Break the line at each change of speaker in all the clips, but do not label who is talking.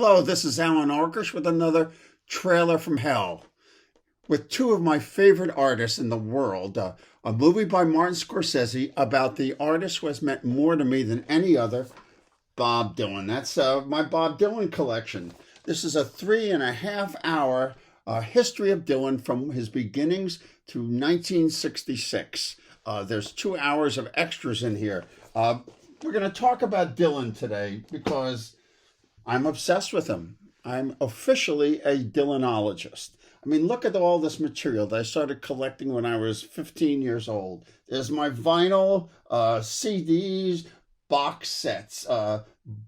Hello, this is Allan Arkush with another trailer from hell with two of my favorite artists in the world. A movie by Martin Scorsese about the artist who has meant more to me than any other, Bob Dylan. That's my Bob Dylan collection. This is a 3.5 hour history of Dylan from his beginnings to 1966. There's 2 hours of extras in here. We're going to talk about Dylan today because I'm obsessed with him. I'm officially a Dylanologist. I mean, look at all this material that I started collecting when I was 15 years old. There's my vinyl, CDs, box sets,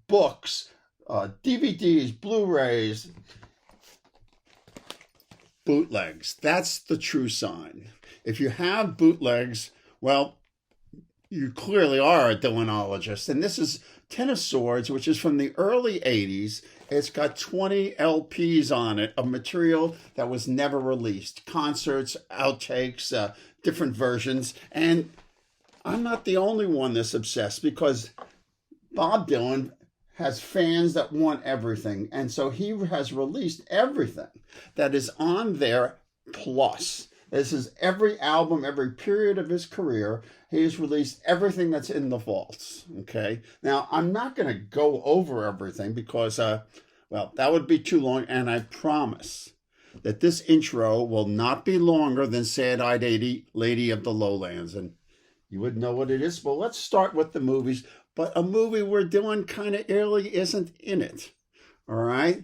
books, DVDs, Blu-rays, bootlegs. That's the true sign. If you have bootlegs, well, you clearly are a Dylanologist. And this is Ten of Swords, which is from the early 80s. It's got 20 LPs on it of material that was never released. Concerts, outtakes, different versions. And I'm not the only one that's obsessed because Bob Dylan has fans that want everything. And so he has released everything that is on there plus. This is every album, every period of his career. He has released everything that's in the vaults, okay? Now, I'm not going to go over everything because, well, that would be too long, and I promise that this intro will not be longer than Sad-Eyed Lady of the Lowlands, and you would know what it is. Well, let's start with the movies, but a movie where Dylan kind of really isn't in it, all right?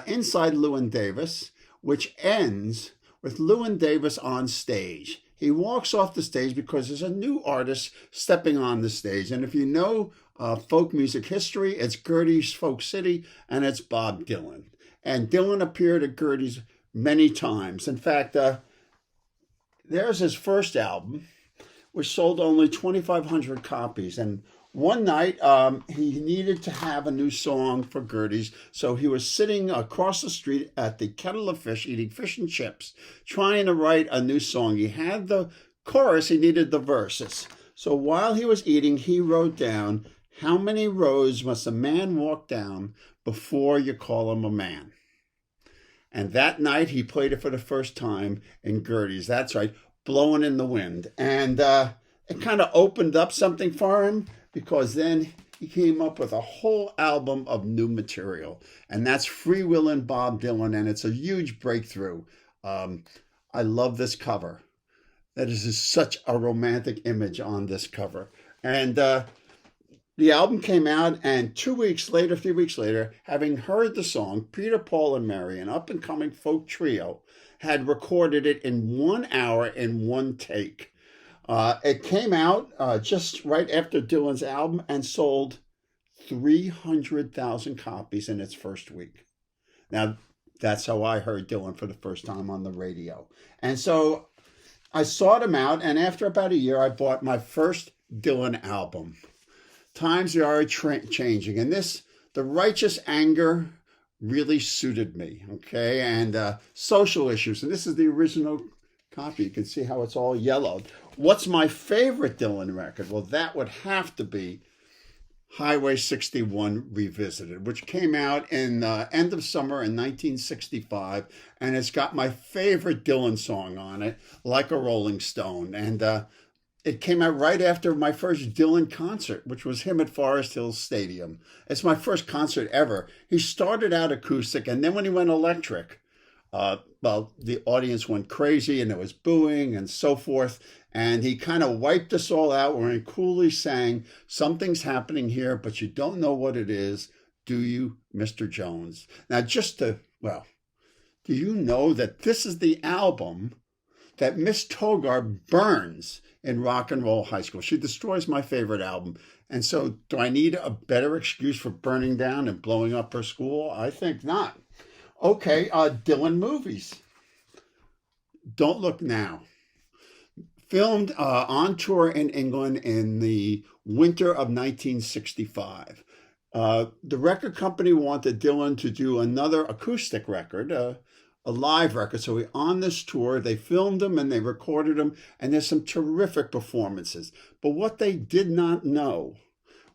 Inside Llewyn Davis, which ends with Llewyn Davis on stage. He walks off the stage because there's a new artist stepping on the stage. And if you know folk music history, it's Gerde's Folk City, and it's Bob Dylan. And Dylan appeared at Gerde's many times. In fact, there's his first album, which sold only 2,500 copies. And one night, he needed to have a new song for Gerde's, so he was sitting across the street at the Kettle of Fish, eating fish and chips, trying to write a new song. He had the chorus, he needed the verses. So while he was eating, he wrote down, "How many roads must a man walk down before you call him a man?" And that night, he played it for the first time in Gerde's. That's right, Blowing in the Wind. And it kind of opened up something for him, because then he came up with a whole album of new material. And that's Freewheelin' Bob Dylan, and it's a huge breakthrough. I love this cover. That is just such a romantic image on this cover. And the album came out, and 3 weeks later, having heard the song, Peter, Paul, and Mary, an up-and-coming folk trio, had recorded it in 1 hour in one take. It came out just right after Dylan's album and sold 300,000 copies in its first week. Now, that's how I heard Dylan for the first time on the radio. And so I sought him out, and after about a year, I bought my first Dylan album. Times are changing, and The Righteous Anger really suited me, okay? And Social Issues, and this is the original copy. You can see how it's all yellowed. What's my favorite Dylan record? Well, that would have to be Highway 61 Revisited, which came out in end of summer in 1965, and it's got my favorite Dylan song on it, Like a Rolling Stone. And it came out right after my first Dylan concert, which was him at Forest Hills Stadium. It's my first concert ever. He started out acoustic, and then when he went electric, well, the audience went crazy and there was booing and so forth. And he kind of wiped us all out when he coolly sang, "Something's happening here, but you don't know what it is, do you, Mr. Jones?" Now, do you know that this is the album that Miss Togar burns in Rock and Roll High School? She destroys my favorite album. And so do I need a better excuse for burning down and blowing up her school? I think not. Okay, Dylan movies. Don't Look Now. Filmed on tour in England in the winter of 1965. The record company wanted Dylan to do another acoustic record, a live record. So on this tour, they filmed him and they recorded him, and there's some terrific performances. But what they did not know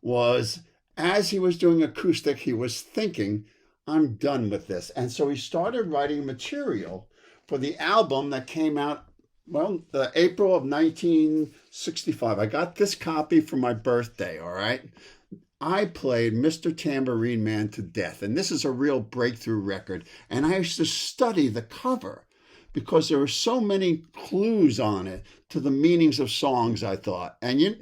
was, as he was doing acoustic, he was thinking, I'm done with this. And so he started writing material for the album that came out, well, the April of 1965. I got this copy for my birthday, all right? I played Mr. Tambourine Man to death, and this is a real breakthrough record. And I used to study the cover because there were so many clues on it to the meanings of songs, I thought. And you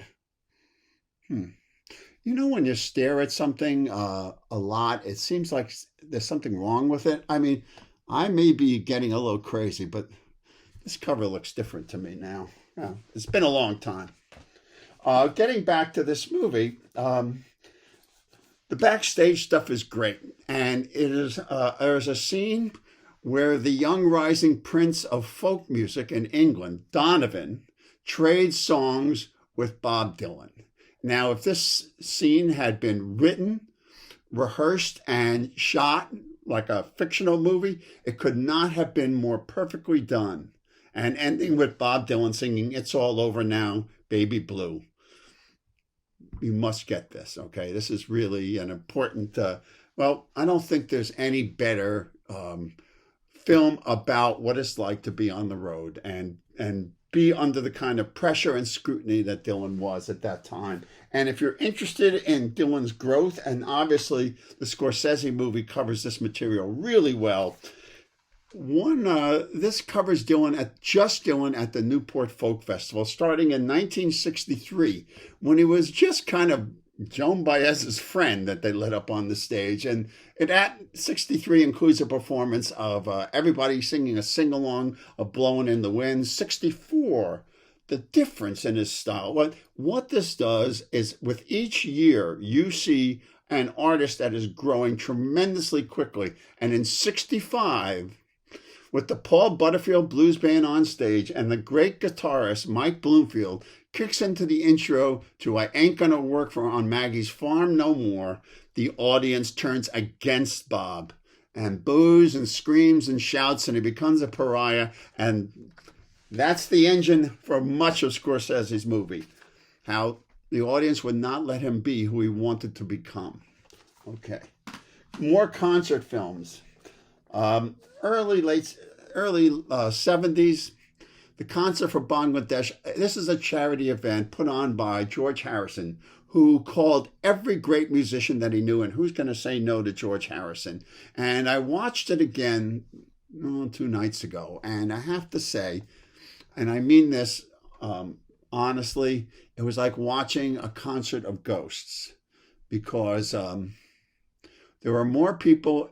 know when you stare at something a lot, it seems like there's something wrong with it. I mean, I may be getting a little crazy, but this cover looks different to me now. Yeah, it's been a long time. Getting back to this movie, the backstage stuff is great. And there's a scene where the young rising prince of folk music in England, Donovan, trades songs with Bob Dylan. Now, if this scene had been written, rehearsed, and shot like a fictional movie, it could not have been more perfectly done. And ending with Bob Dylan singing "It's All Over Now, Baby Blue." You must get this, okay? This is really an important, well, I don't think there's any better film about what it's like to be on the road and be under the kind of pressure and scrutiny that Dylan was at that time. And if you're interested in Dylan's growth, and obviously the Scorsese movie covers this material really well, this covers Dylan at the Newport Folk Festival, starting in 1963, when he was just kind of Joan Baez's friend that they let up on the stage. And it at 63 includes a performance of everybody singing a sing-along of Blowing in the Wind. 64, the difference in his style. What this does is with each year, you see an artist that is growing tremendously quickly. And in 65, with the Paul Butterfield Blues Band on stage and the great guitarist Mike Bloomfield kicks into the intro to "I Ain't Gonna Work on Maggie's Farm No More," the audience turns against Bob and boos and screams and shouts, and he becomes a pariah. And that's the engine for much of Scorsese's movie, how the audience would not let him be who he wanted to become. Okay. More concert films. Early 70s, the Concert for Bangladesh. This is a charity event put on by George Harrison, who called every great musician that he knew, and who's going to say no to George Harrison? And I watched it again 2 nights ago, and I have to say, and I mean this honestly, it was like watching a concert of ghosts, because there were more people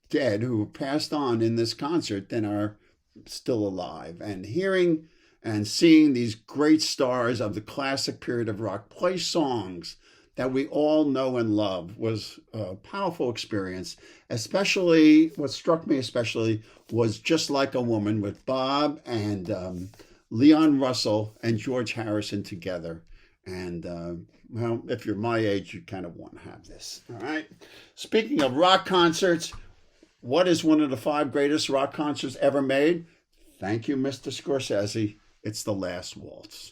dead who passed on in this concert than are still alive. And hearing and seeing these great stars of the classic period of rock play songs that we all know and love was a powerful experience. Especially, what struck me especially was "Just Like a Woman" with Bob and Leon Russell and George Harrison together. And well, if you're my age, you kind of want to have this. All right. Speaking of rock concerts, what is one of the 5 greatest rock concerts ever made? Thank you, Mr. Scorsese. It's The Last Waltz.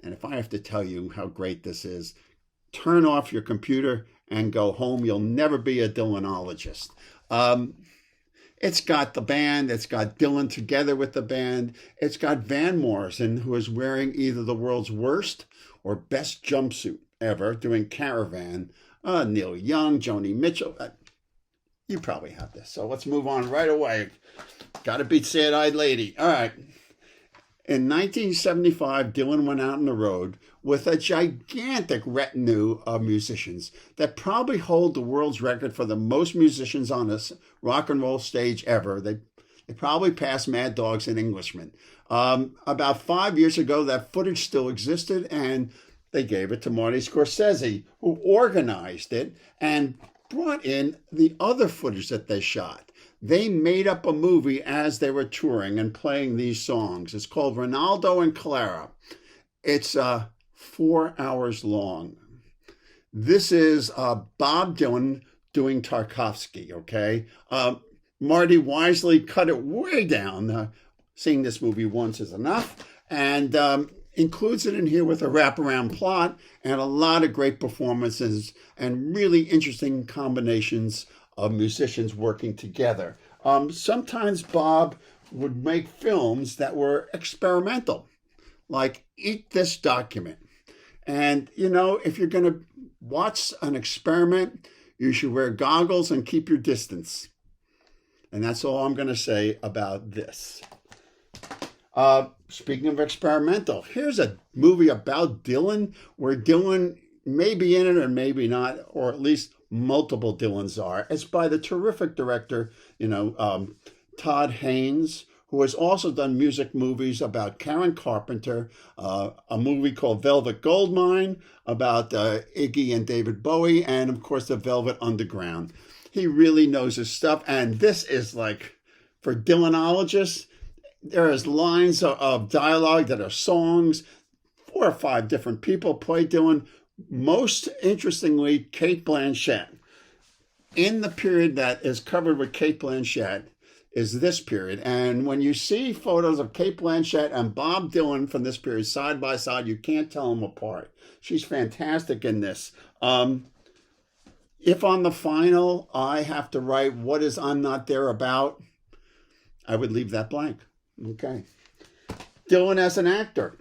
And if I have to tell you how great this is, turn off your computer and go home. You'll never be a Dylanologist. It's got the band. It's got Dylan together with the band. It's got Van Morrison, who is wearing either the world's worst or best jumpsuit ever, doing Caravan. Neil Young, Joni Mitchell. You probably have this. So let's move on right away. Got to beat Sad-Eyed Lady. All right. In 1975, Dylan went out on the road with a gigantic retinue of musicians that probably hold the world's record for the most musicians on a rock and roll stage ever. They probably passed Mad Dogs and Englishmen. About 5 years ago, that footage still existed, and they gave it to Marty Scorsese, who organized it and brought in the other footage that they shot. They made up a movie as they were touring and playing these songs. It's called Ronaldo and Clara. It's 4 hours long. This is Bob Dylan doing Tarkovsky, okay? Marty wisely cut it way down. Seeing this movie once is enough. And includes it in here with a wraparound plot and a lot of great performances and really interesting combinations of musicians working together. Sometimes Bob would make films that were experimental, like Eat This Document. And, you know, if you're going to watch an experiment, you should wear goggles and keep your distance. And that's all I'm going to say about this. Speaking of experimental, here's a movie about Dylan where Dylan may be in it or maybe not, or at least multiple Dylans are. It's by the terrific director, Todd Haynes, who has also done music movies about Karen Carpenter, a movie called Velvet Goldmine about Iggy and David Bowie, and of course the Velvet Underground. He really knows his stuff, and this is like, for Dylanologists, there is lines of dialogue that are songs. 4 or 5 different people play Dylan. Most interestingly, Cate Blanchett. In the period that is covered with Cate Blanchett is this period. And when you see photos of Cate Blanchett and Bob Dylan from this period side by side, you can't tell them apart. She's fantastic in this. If on the final I have to write what is I'm Not There About, I would leave that blank. Okay. Dylan as an actor.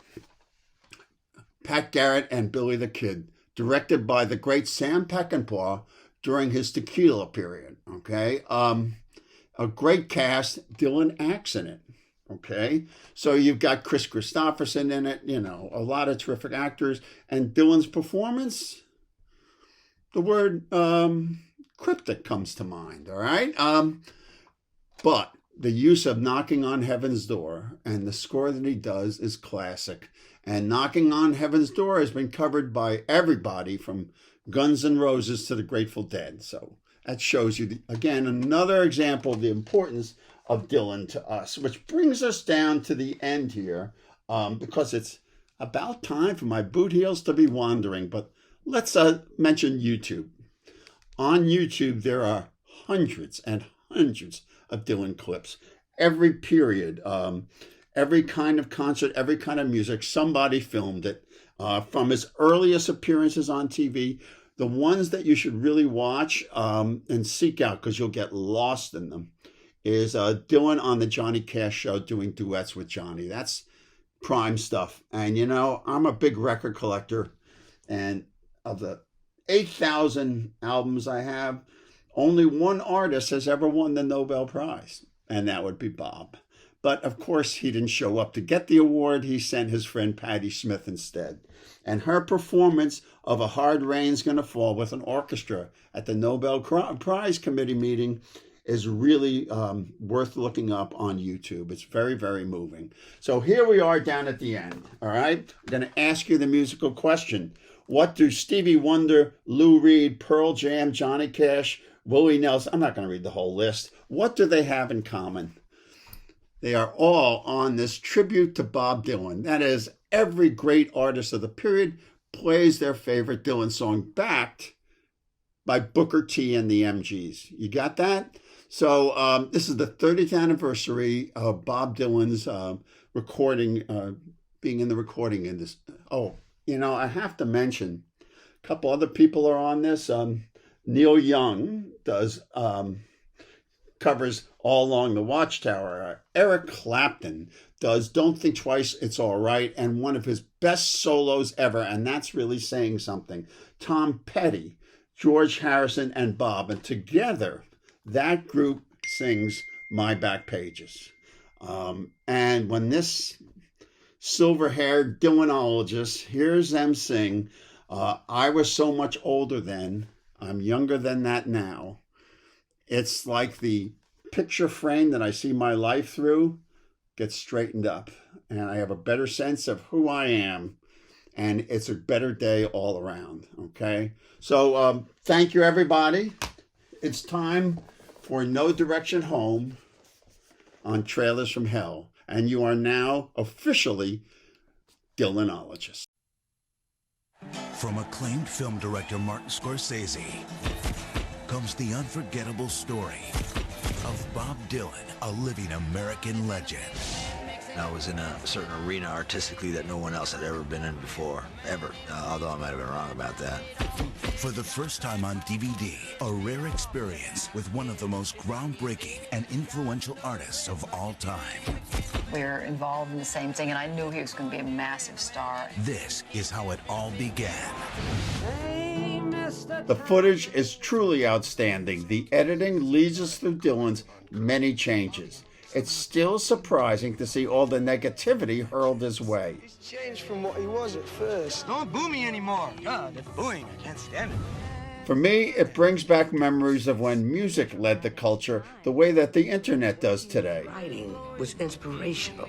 Pat Garrett and Billy the Kid, directed by the great Sam Peckinpah during his Tequila period. Okay. A great cast. Dylan acts in it. Okay. So you've got Chris Christopherson in it, a lot of terrific actors. And Dylan's performance, the word cryptic comes to mind. All right. But the use of Knocking on Heaven's Door and the score that he does is classic. And Knocking on Heaven's Door has been covered by everybody from Guns N' Roses to the Grateful Dead. So that shows you, again, another example of the importance of Dylan to us, which brings us down to the end here, because it's about time for my boot heels to be wandering. But let's mention YouTube. On YouTube, there are hundreds and hundreds of Dylan clips. Every period, every kind of concert, every kind of music, somebody filmed it. From his earliest appearances on TV, the ones that you should really watch and seek out because you'll get lost in them is Dylan on the Johnny Cash show doing duets with Johnny. That's prime stuff. And I'm a big record collector, and of the 8,000 albums I have, only one artist has ever won the Nobel Prize, and that would be Bob. But of course, he didn't show up to get the award. He sent his friend Patti Smith instead. And her performance of A Hard Rain's Gonna Fall with an orchestra at the Nobel Prize Committee meeting is really worth looking up on YouTube. It's very, very moving. So here we are down at the end, all right? I'm going to ask you the musical question. What do Stevie Wonder, Lou Reed, Pearl Jam, Johnny Cash, Willie Nelson, I'm not going to read the whole list. What do they have in common? They are all on this tribute to Bob Dylan. That is, every great artist of the period plays their favorite Dylan song backed by Booker T and the MGs. You got that? So this is the 30th anniversary of Bob Dylan's recording, being in the recording industry. Oh, I have to mention a couple other people are on this. Neil Young does covers All Along the Watchtower. Eric Clapton does Don't Think Twice, It's All Right, and one of his best solos ever, and that's really saying something. Tom Petty, George Harrison, and Bob, and together that group sings My Back Pages. And when this silver-haired Dylanologist hears them sing, I was so much older then, I'm younger than that now. It's like the picture frame that I see my life through gets straightened up, and I have a better sense of who I am, and it's a better day all around, okay? So thank you, everybody. It's time for No Direction Home on Trailers from Hell, and you are now officially Dylanologists.
From acclaimed film director Martin Scorsese comes the unforgettable story of Bob Dylan, a living American legend.
And I was in a certain arena artistically that no one else had ever been in before, ever. Although I might have been wrong about that.
For the first time on DVD, a rare experience with one of the most groundbreaking and influential artists of all time.
We're involved in the same thing, and I knew he was going to be a massive star.
This is how it all began.
The footage is truly outstanding. The editing leads us through Dylan's many changes. It's still surprising to see all the negativity hurled his way.
He's changed from what he was at first.
Don't boo me anymore. God, that booing, I can't stand it.
For me, it brings back memories of when music led the culture the way that the internet does today.
Writing was inspirational.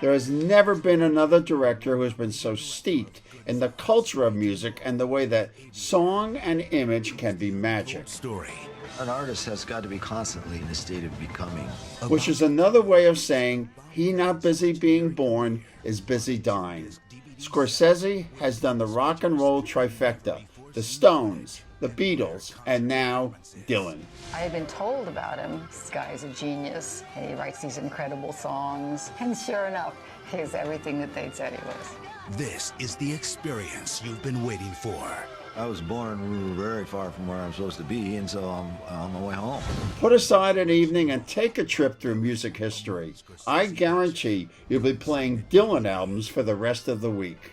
There has never been another director who has been so steeped in the culture of music and the way that song and image can be magic.
Story.
An artist has got to be constantly in a state of becoming.
Which is another way of saying he not busy being born is busy dying. Scorsese has done the rock and roll trifecta, the Stones, the Beatles, and now Dylan.
I had been told about him. This guy is a genius, and he writes these incredible songs. And sure enough, he's everything that they'd said he was.
This is the experience you've been waiting for.
I was born very far from where I'm supposed to be, and so I'm on my way home.
Put aside an evening and take a trip through music history. I guarantee you'll be playing Dylan albums for the rest of the week.